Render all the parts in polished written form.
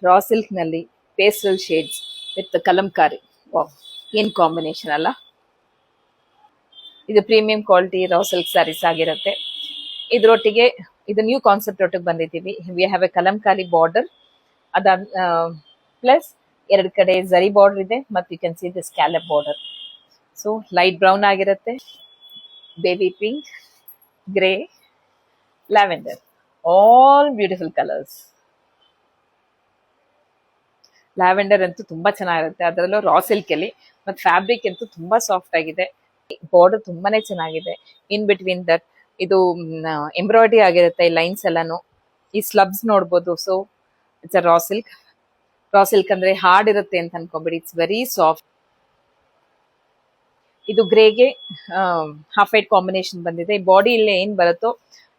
ರಾ silk ನಲ್ಲಿ pastel shades with kalamkari. Wow, ಏನ್ combination ಅಲ್ಲ. ಇದು premium quality raw silk sarees ಆಗಿರುತ್ತೆ. ಇದ್ರೊಟ್ಟಿಗೆ ಇದು ನ್ಯೂ ಕಾನ್ಸೆಪ್ಟ್ ಒಟ್ಟಿಗೆ ಬಂದಿದ್ದೀವಿ. We have a kalamkari border, ಅದಾದ ಪ್ಲಸ್ ಎರಡು ಕಡೆ ಝರಿ ಬಾರ್ಡರ್ ಇದೆ, ಮತ್ತು you can see the scallop border. So light brown ಆಗಿರುತ್ತೆ, baby pink, grey, lavender, all beautiful colours. Lavender ಅಂತೂ ತುಂಬಾ ಚೆನ್ನಾಗಿರುತ್ತೆ, ಅದರಲ್ಲೂ ರಾ ಸಿಲ್ಕ್ ಅಲ್ಲಿ. ಮತ್ತು ಫ್ಯಾಬ್ರಿಕ್ ಅಂತೂ ತುಂಬಾ ಸಾಫ್ಟ್ ಆಗಿದೆ, ಬಾರ್ಡರ್ ತುಂಬಾನೇ ಚೆನ್ನಾಗಿದೆ. ಇನ್ ಬಿಟ್ವೀನ್ ದಟ್ ಇದು ಎಂಬ್ರಾಯ್ಡ್ರಿ ಆಗಿರುತ್ತೆ, ಲೈನ್ಸ್ ಎಲ್ಲಾನು. ಈ ಸ್ಲಬ್ಸ್ ನೋಡ್ಬೋದು. So it's a raw silk. Raw silk ಅಂದ್ರೆ ಹಾರ್ಡ್ ಇರುತ್ತೆ ಅಂತ ಅನ್ಕೊಂಬಿಡಿ, ಇಟ್ಸ್ ವೆರಿ ಸಾಫ್ಟ್. ಇದು ಗ್ರೇಗೆ ಹಾಫ್ ವೈಟ್ ಕಾಂಬಿನೇಷನ್ ಬಂದಿದೆ. ಬಾಡಿ ಇಲ್ಲೇ ಏನ್ ಬರುತ್ತೋ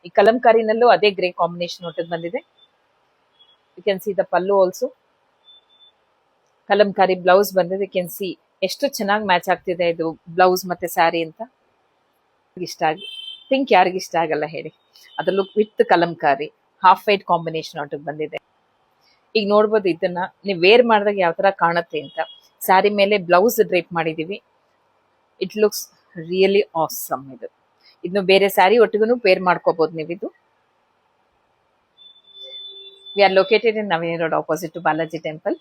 ಈ ಕಲಂಕಾರಿನಲ್ಲೂ ಅದೇ ಗ್ರೇ ಕಾಂಬಿನೇಷನ್ ಒಟ್ಟಿಗೆ ಬಂದಿದೆ. You can see the pallu also. Kalamkari blouse ಬಂದಿದೆ. ಯು ಕ್ಯಾನ್ ಸಿ ಎಷ್ಟು ಚೆನ್ನಾಗಿ ಮ್ಯಾಚ್ ಆಗ್ತಿದೆ ಇದು ಬ್ಲೌಸ್ ಮತ್ತೆ ಸ್ಯಾರಿ ಅಂತ. ಇಷ್ಟ ಆಗಿ ಪಿಂಕ್ ಯಾರಿಗ ಇಷ್ಟ ಆಗಲ್ಲ ಹೇಳಿ. ಅದರಲ್ಲೂ with Kalamkari half white combination ಒಟ್ಟಿಗೆ ಬಂದಿದೆ. ಈಗ ನೋಡ್ಬೋದು, ಇದನ್ನ ನೀವು ವೇರ್ ಮಾಡಿದಾಗ ಯಾವ ತರ ಕಾಣುತ್ತೆ ಅಂತ. ಸ್ಯಾರಿ ಮೇಲೆ ಬ್ಲೌಸ್ ಡ್ರೇಪ್ ಮಾಡಿದೀವಿ. It looks really awesome. ಇದನ್ನು ಬೇರೆ ಸ್ಯಾರಿ ಒಟ್ಟಿಗೂ ಪೇರ್ ಮಾಡ್ಕೋಬಹುದು ನೀವು. ಇದು we are located in Naveen road, opposite to Balaji temple.